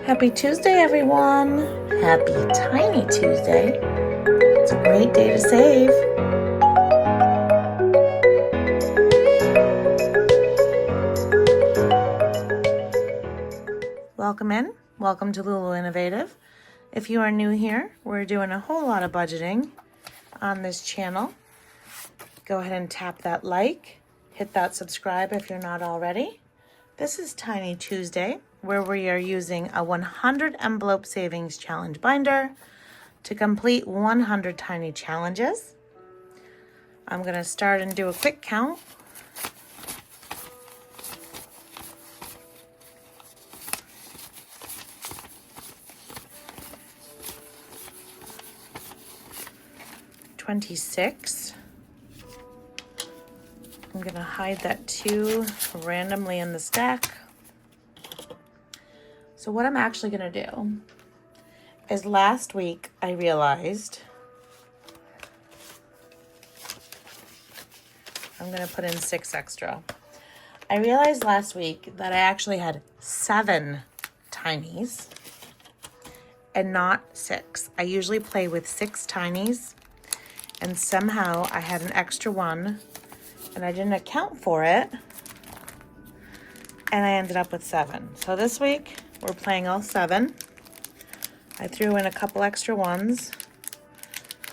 Happy Tuesday, everyone. Happy Tiny Tuesday. It's a great day to save. Welcome in. Welcome to Lulu Innovative. If you are new here, we're doing a whole lot of budgeting on this channel. Go ahead and tap that like. Hit that subscribe if you're not already. This is Tiny Tuesday, where we are using a 100 envelope savings challenge binder to complete 100 tiny challenges. I'm going to start and do a quick count. $26. I'm going to hide that 2 randomly in the stack. So what I'm actually going to do is last week I realized I'm going to put in 6 extra. I realized last week that I actually had 7 tinies and not 6. I usually play with 6 tinies, and somehow I had an extra one and I didn't account for it, and I ended up with 7. So this week we're playing all 7. I threw in a couple extra ones.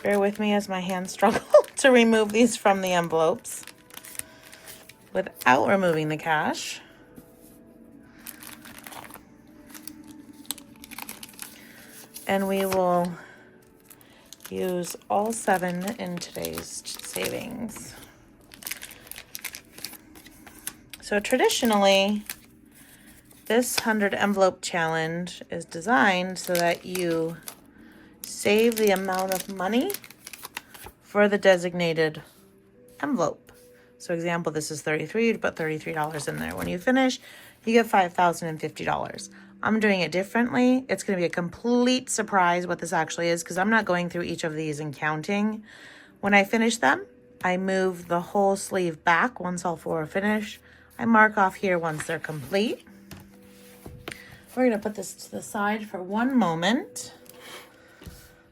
Bear with me as my hands struggle to remove these from the envelopes without removing the cash. And we will use all 7 in today's savings. So traditionally, this 100 envelope challenge is designed so that you save the amount of money for the designated envelope. So example, this is $33, you put $33 in there. When you finish, you get $5,050. I'm doing it differently. It's going to be a complete surprise what this actually is, because I'm not going through each of these and counting. When I finish them, I move the whole sleeve back once all 4 are finished. I mark off here once they're complete. We're going to put this to the side for one moment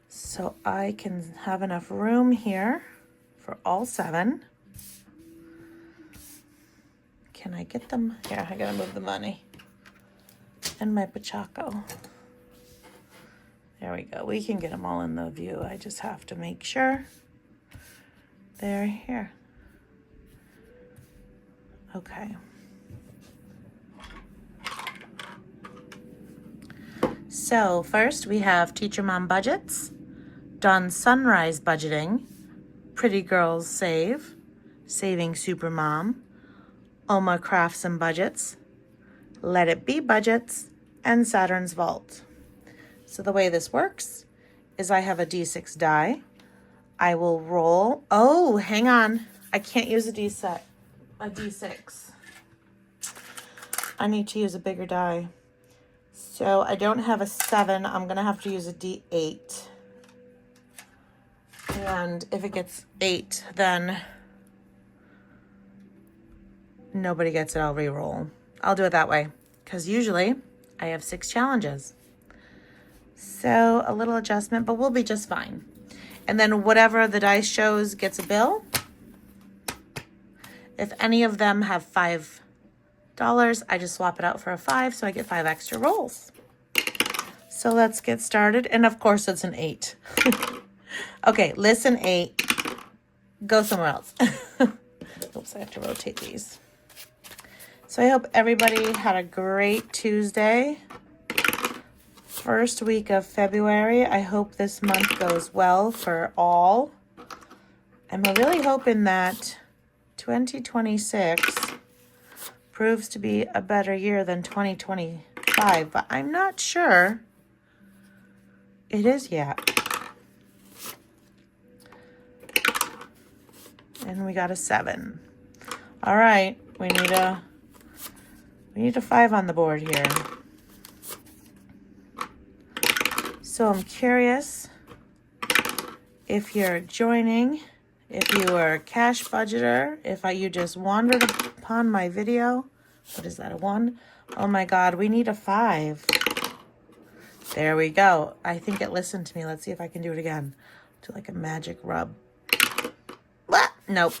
so I can have enough room here for all 7. Can I get them? Here, I got to move the money and my Pachaco. There we go. We can get them all in the view. I just have to make sure they're here. Okay. So first we have Teacher Mom Budgets, Dawn Sunrise Budgeting, Pretty Girls Save, Saving Supermom, Oma Crafts and Budgets, Let It Be Budgets, and Saturn's Vault. So the way this works is I have a D6 die. I will roll. Oh, hang on. I can't use a D6. I need to use a bigger die. So I don't have a 7. I'm going to have to use a D8. And if it gets 8, then nobody gets it. I'll re-roll. I'll do it that way, because usually I have 6 challenges. So a little adjustment, but we'll be just fine. And then whatever the dice shows gets a bill. If any of them have $5, I just swap it out for a 5, so I get 5 extra rolls. So let's get started. And of course it's an 8. Okay, listen, 8. Go somewhere else. Oops, I have to rotate these. So I hope everybody had a great Tuesday. First week of February. I hope this month goes well for all. I'm really hoping that 2026 proves to be a better year than 2025, but I'm not sure it is yet. And we got a 7. All right, we need a 5 on the board here. So I'm curious if you're joining, if you are a cash budgeter, if you just wandered upon my video. What is that, a 1? Oh my God, we need a 5. There we go. I think it listened to me. Let's see if I can do it again. Do like a magic rub. What? Nope.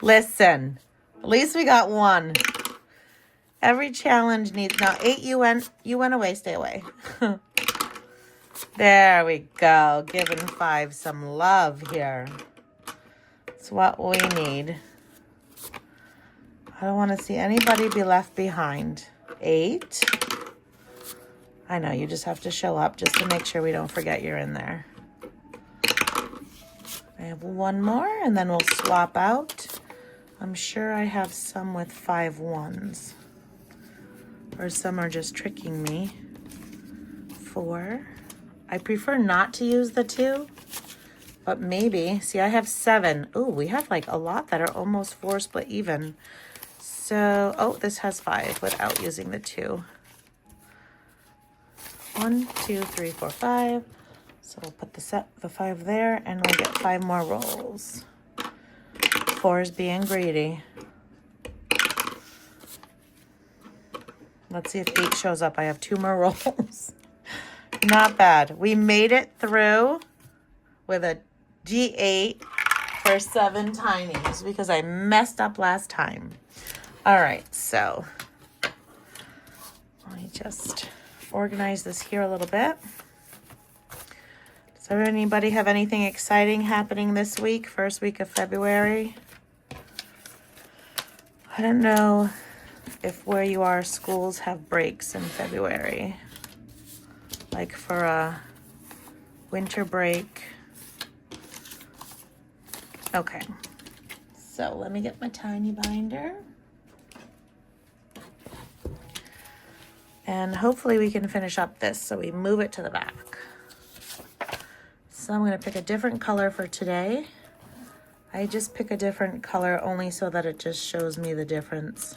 Listen, at least we got one. Every challenge needs, now 8, you went away, stay away. There we go. Giving 5 some love here. It's what we need. I don't want to see anybody be left behind. 8. I know, you just have to show up just to make sure we don't forget you're in there. I have one more, and then we'll swap out. I'm sure I have some with 5 ones. Or some are just tricking me. 4. I prefer not to use the 2, but maybe. See, I have 7. Ooh, we have like a lot that are almost 4 split even. So, oh, this has 5 without using the 2. 1, 2, 3, 4, 5. So we'll put the 5 there, and we'll get 5 more rolls. 4 is being greedy. Let's see if 8 shows up. I have 2 more rolls. Not bad. We made it through with a G8 for 7 tinies because I messed up last time. All right, so let me just organize this here a little bit. Does anybody have anything exciting happening this week, first week of February? I don't know if where you are, schools have breaks in February. Like for a winter break. Okay, so let me get my tiny binder. And hopefully we can finish up this so we move it to the back. So I'm gonna pick a different color for today. I just pick a different color only so that it just shows me the difference.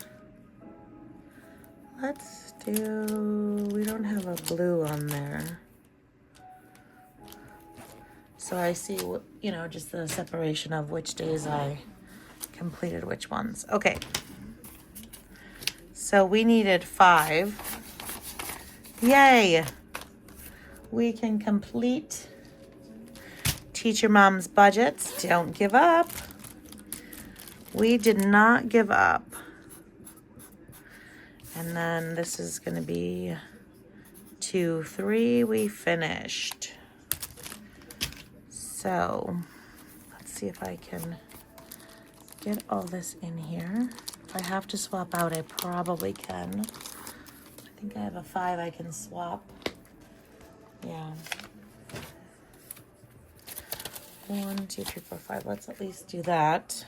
Let's do, we don't have a blue on there. So I see, you know, just the separation of which days I completed which ones. Okay. So we needed 5. Yay! We can complete Teacher Mom's budgets. Don't give up. We did not give up. And then this is going to be 2, 3. We finished. So let's see if I can get all this in here. If I have to swap out, I probably can. I think I have a 5 I can swap. Yeah. 1, 2, 3, 4, 5. Let's at least do that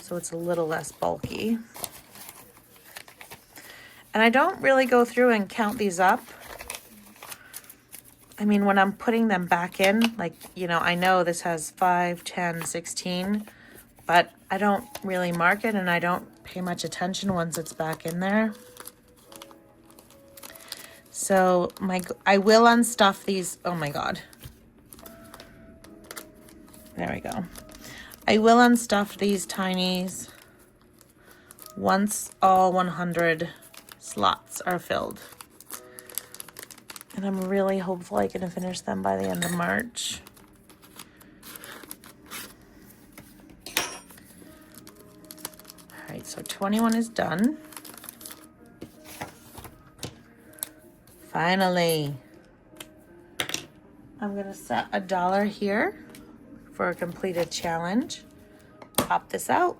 so it's a little less bulky. And I don't really go through and count these up. I mean, when I'm putting them back in, like, you know, I know this has 5, 10, 16, but I don't really mark it and I don't pay much attention once it's back in there. So I will unstuff these. Oh my God. There we go. I will unstuff these tinies once all 100 slots are filled. And I'm really hopeful I can finish them by the end of March. All right, so 21 is done. Finally. I'm gonna set $1 here for a completed challenge. Pop this out.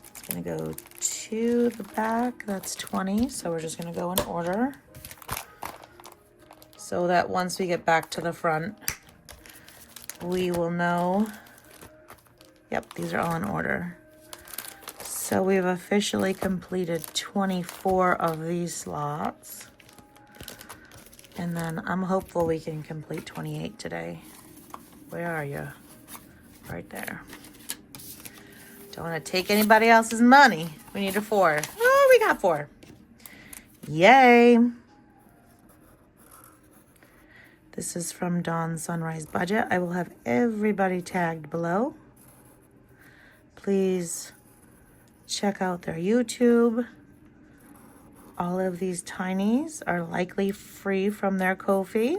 It's gonna go to the back. That's 20, so we're just gonna go in order so that once we get back to the front, we will know. Yep, these are all in order. So we've officially completed 24 of these slots. And then I'm hopeful we can complete 28 today. Where are you? Right there. Don't want to take anybody else's money. We need a 4. Oh, we got 4. Yay. This is from Dawn's Sunrise Budget. I will have everybody tagged below. Please check out their YouTube. All of these tinies are likely free from their Kofi.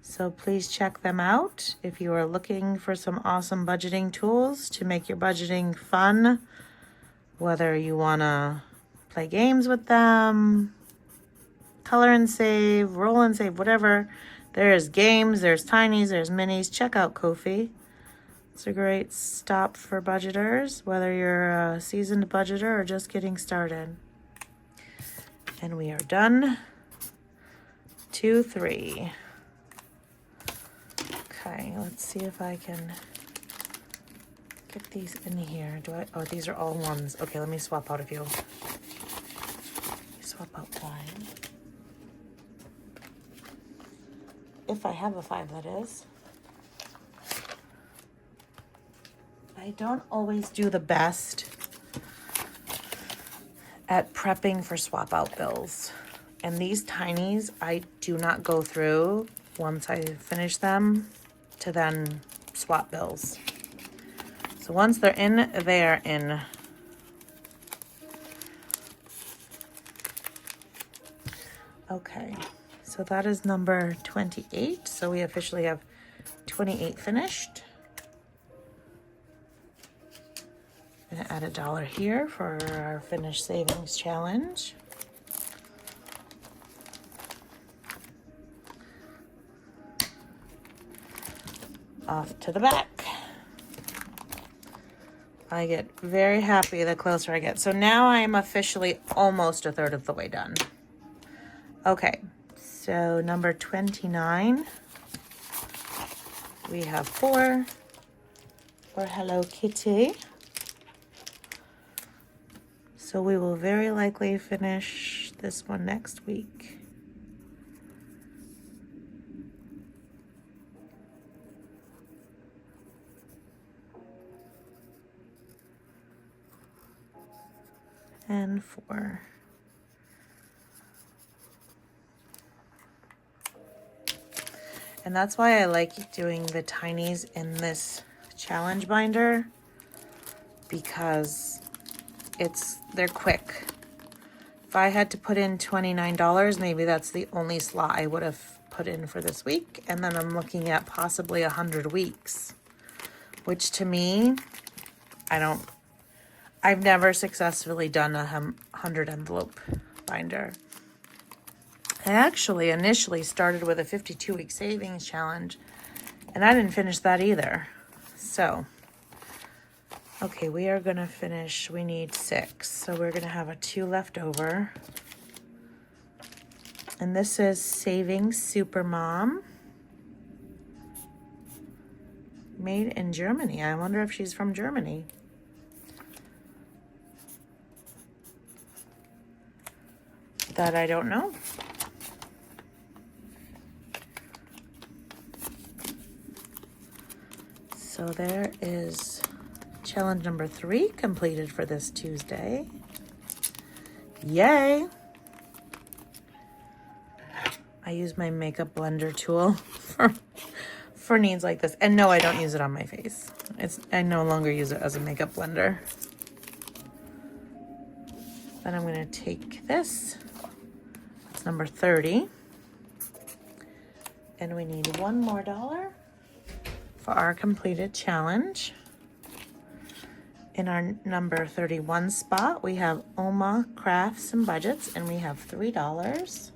So please check them out if you are looking for some awesome budgeting tools to make your budgeting fun, whether you want to play games with them, color and save, roll and save, whatever. There's games, there's tinies, there's minis. Check out Kofi. It's a great stop for budgeters, whether you're a seasoned budgeter or just getting started. And we are done. 2, 3. Okay, let's see if I can get these in here. Oh, these are all ones. Okay, let me swap out a few. Swap out 5. If I have a 5, that is. I don't always do the best at prepping for swap out bills. And these tinies, I do not go through once I finish them to then swap bills. So once they're in, they are in. Okay, so that is number 28. So we officially have 28 finished. I'm gonna add $1 here for our finished savings challenge. Off to the back. I get very happy the closer I get. So now I am officially almost a third of the way done. Okay, so number 29. We have 4 for Hello Kitty. So we will very likely finish this one next week. And 4. And that's why I like doing the tinies in this challenge binder, because they're quick. If I had to put in $29, maybe that's the only slot I would have put in for this week. And then I'm looking at possibly 100 weeks, which to me, I've never successfully done a 100 envelope binder. I actually initially started with a 52-week savings challenge, and I didn't finish that either. So, okay, we are gonna finish, we need 6. So we're gonna have a 2 left over. And this is Saving Supermom. Made in Germany. I wonder if she's from Germany. That I don't know. So there is challenge number 3 completed for this Tuesday. Yay! I use my makeup blender tool for needs like this. And no, I don't use it on my face. I no longer use it as a makeup blender. Then I'm going to take this. It's number 30. And we need $1 more for our completed challenge. In our number 31 spot, we have Oma Crafts and Budgets, and we have $3.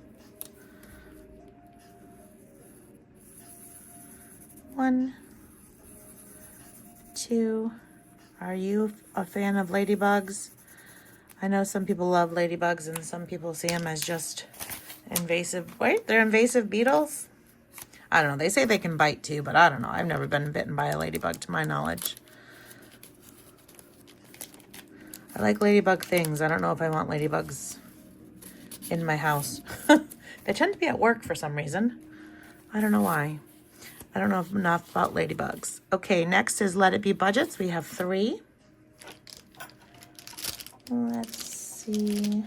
1, 2. Are you a fan of ladybugs? I know some people love ladybugs and some people see them as just invasive. Wait, they're invasive beetles? I don't know. They say they can bite too, but I don't know. I've never been bitten by a ladybug to my knowledge. I like ladybug things. I don't know if I want ladybugs in my house. They tend to be at work for some reason. I don't know why. I don't know enough about ladybugs. Okay, next is Let It Be Budgets. We have 3. Let's see.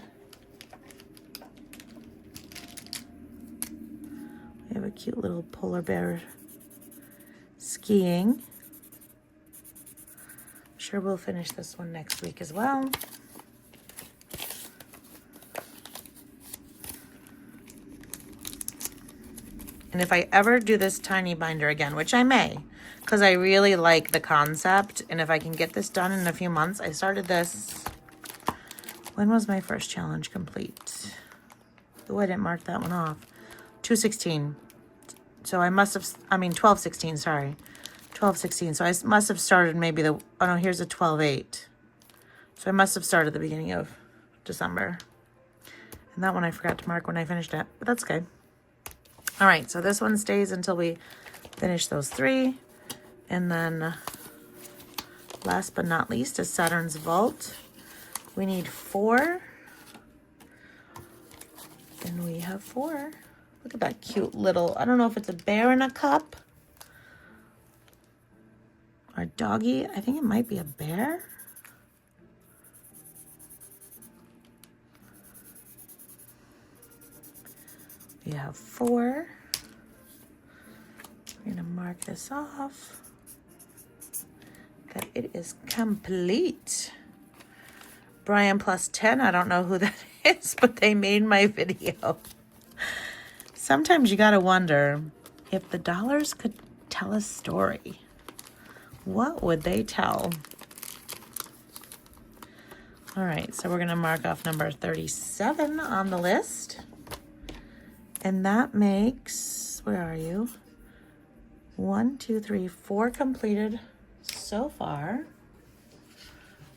We have a cute little polar bear skiing. I'm sure we'll finish this one next week as well. And if I ever do this tiny binder again, which I may, because I really like the concept, and if I can get this done in a few months, I started this. When was my first challenge complete? Oh, I didn't mark that one off. 2/16. So I must have, 12/16, sorry. 12/16. So I must have started maybe oh no, here's a 12/8. So I must have started the beginning of December. And that one I forgot to mark when I finished it, but that's okay. All right, so this one stays until we finish those 3. And then last but not least is Saturn's Vault. We need 4. And we have 4. Look at that cute little, I don't know if it's a bear in a cup or a doggy. I think it might be a bear. We have 4. We're gonna mark this off that it is complete. Brian plus 10, I don't know who that is, but they made my video. Sometimes you gotta wonder if the dollars could tell a story. What would they tell? All right, so we're gonna mark off number 37 on the list. And that makes, where are you? 1, 2, 3, 4 completed so far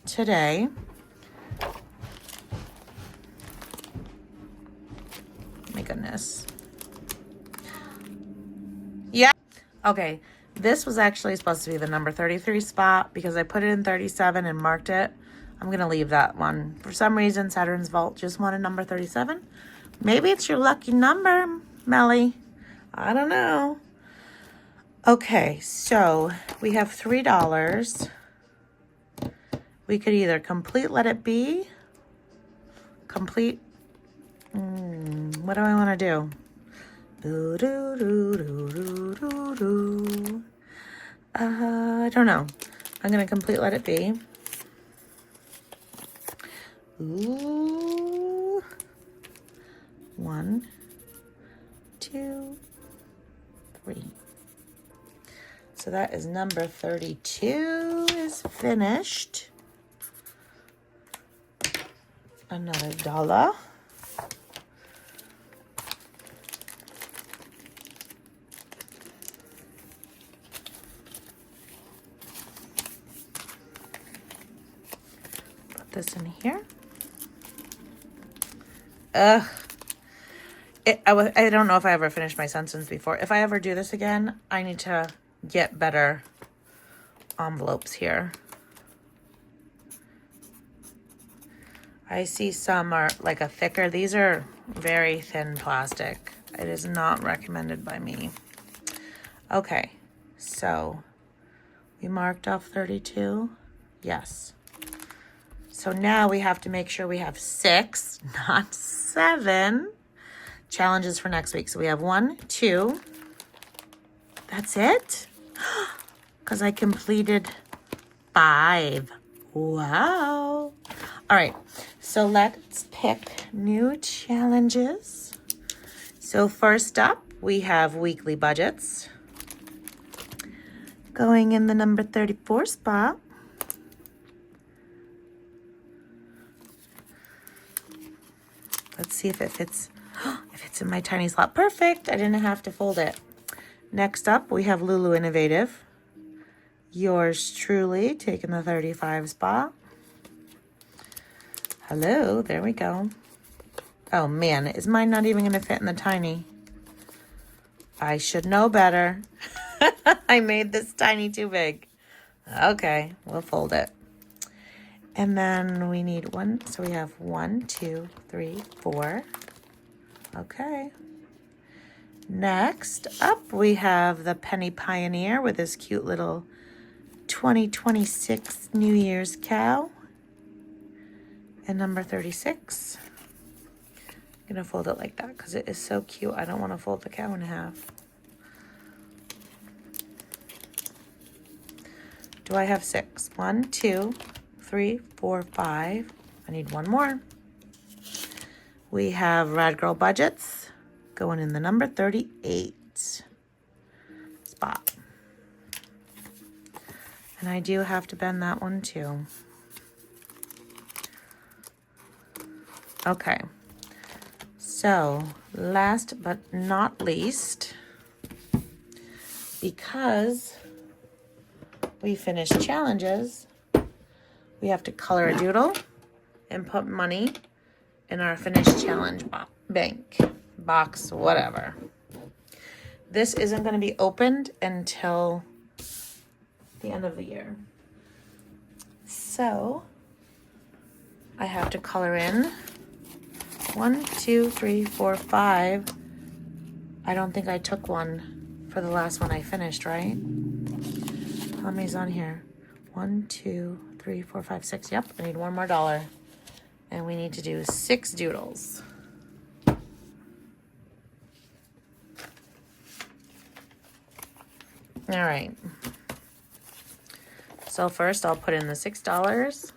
today. My goodness. Yeah. Okay. This was actually supposed to be the number 33 spot because I put it in 37 and marked it. I'm going to leave that one. For some reason, Saturn's Vault just wanted number 37. Maybe it's your lucky number, Melly. I don't know. Okay, so we have $3. We could either complete Let It Be, complete, what do I want to do? I don't know. I'm going to complete Let It Be. Ooh. 1, 2, 3. So that is number 32 is finished. Another $1. Put this in here. Ugh. I don't know if I ever finished my sentence before. If I ever do this again, I need to get better envelopes here. I see some are like a thicker. These are very thin plastic. It is not recommended by me. Okay, so we marked off 32. Yes. So now we have to make sure we have 6, not 7 challenges for next week. So we have 1, 2. That's it? Because I completed 5. Wow. All right, so let's pick new challenges. So first up, we have weekly budgets. Going in the number 34 spot. Let's see if it fits. If it's in my tiny slot. Perfect. I didn't have to fold it. Next up, we have Lulu Innovative. Yours truly taking the 35 spot. Hello, there we go. Oh man, is mine not even going to fit in the tiny? I should know better. I made this tiny too big. Okay, we'll fold it. And then we need 1, so we have 1, 2, 3, 4. Okay. Next up, we have the Penny Pioneer with this cute little 2026 New Year's cow. And number 36. I'm going to fold it like that because it is so cute. I don't want to fold the cow in half. Do I have 6? 1, 2, 3, 4, 5. I need 1 more. We have Rad Girl Budgets going in the number 38. spot. And I do have to bend that one too. Okay. So, last but not least, because we finished challenges, we have to color a doodle and put money in our finished challenge bank, box, whatever. This isn't going to be opened until the end of the year. So, I have to color in 1, 2, 3, 4, 5. I don't think I took one for the last one I finished, right? How many's on here? 1, 2, 3, 4, 5, 6. Yep, I need one more dollar. And we need to do 6 doodles. All right. So first I'll put in the $6.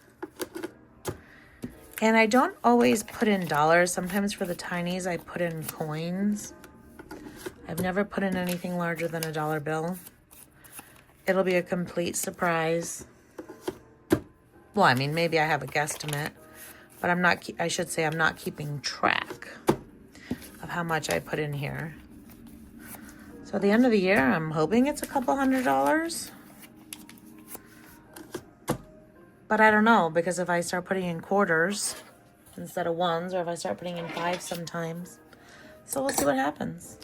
And I don't always put in dollars. Sometimes for the tinies I put in coins. I've never put in anything larger than a dollar bill. It'll be a complete surprise. Well, I mean, maybe I have a guesstimate, but I should say I'm not keeping track of how much I put in here. So at the end of the year, I'm hoping it's a couple $100. But I don't know, because if I start putting in quarters instead of ones, or if I start putting in 5 sometimes. So we'll see what happens.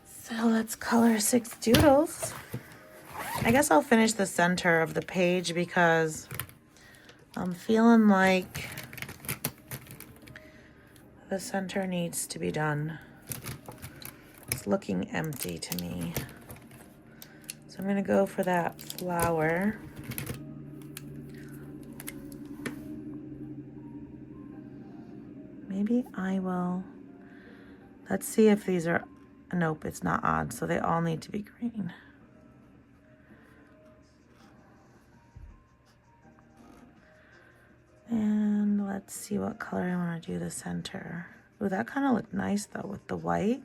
So let's color 6 doodles. I guess I'll finish the center of the page because I'm feeling like the center needs to be done. It's looking empty to me. So I'm going to go for that flower. Maybe I will. Let's see if these are, nope, it's not odd. So they all need to be green. And let's see what color I want to do the center. Ooh, that kind of looked nice though with the white.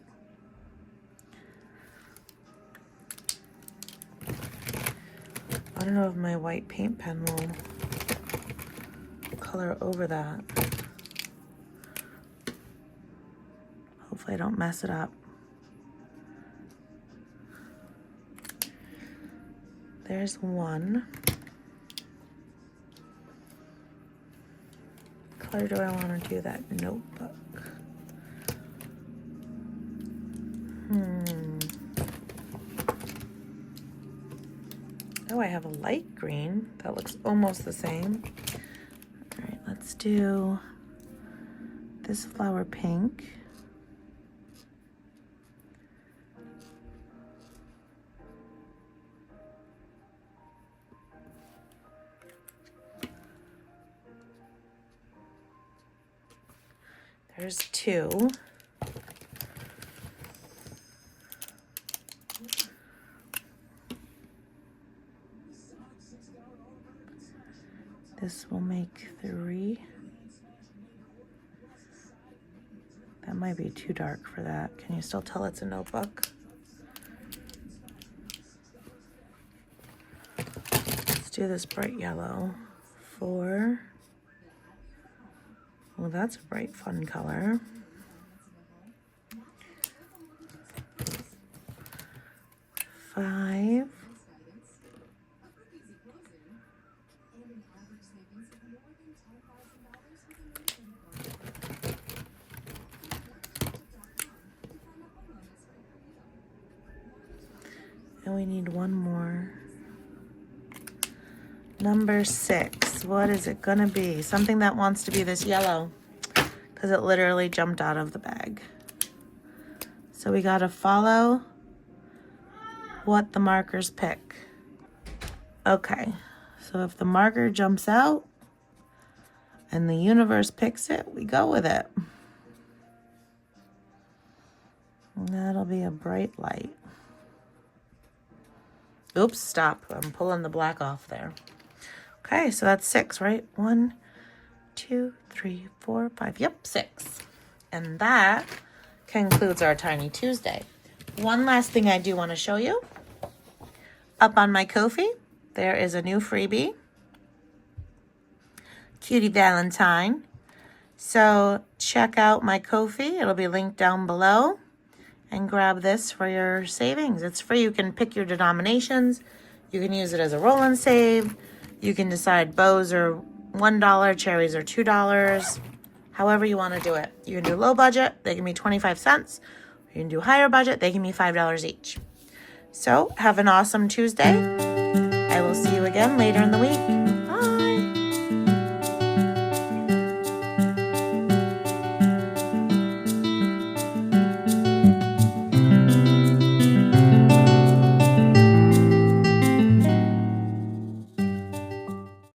I don't know if my white paint pen will color over that. Hopefully I don't mess it up. There's one. What color do I want to do that notebook? Oh, I have a light green. That looks almost the same. All right, let's do this flower pink. There's 2. This will make 3. That might be too dark for that. Can you still tell it's a notebook? Let's do this bright yellow. 4. Well, that's a bright, fun color. 5. And we need one more. Number 6. What is it gonna be? Something that wants to be this yellow, because it literally jumped out of the bag. So we gotta follow what the markers pick. Okay, so if the marker jumps out and the universe picks it, we go with it. And that'll be a bright light. Oops, stop. I'm pulling the black off there. Okay, so that's 6, right? 1, 2, 3, 4, 5. Yep, 6. And that concludes our Tiny Tuesday. One last thing I do want to show you. Up on my Kofi, there is a new freebie. Cutie Valentine. So check out my Kofi. It'll be linked down below. And grab this for your savings. It's free. You can pick your denominations. You can use it as a roll and save. You can decide bows are $1, cherries are $2. However you want to do it. You can do low budget. They can be 25 cents. You can do higher budget. They can be $5 each. So have an awesome Tuesday. I will see you again later in the week.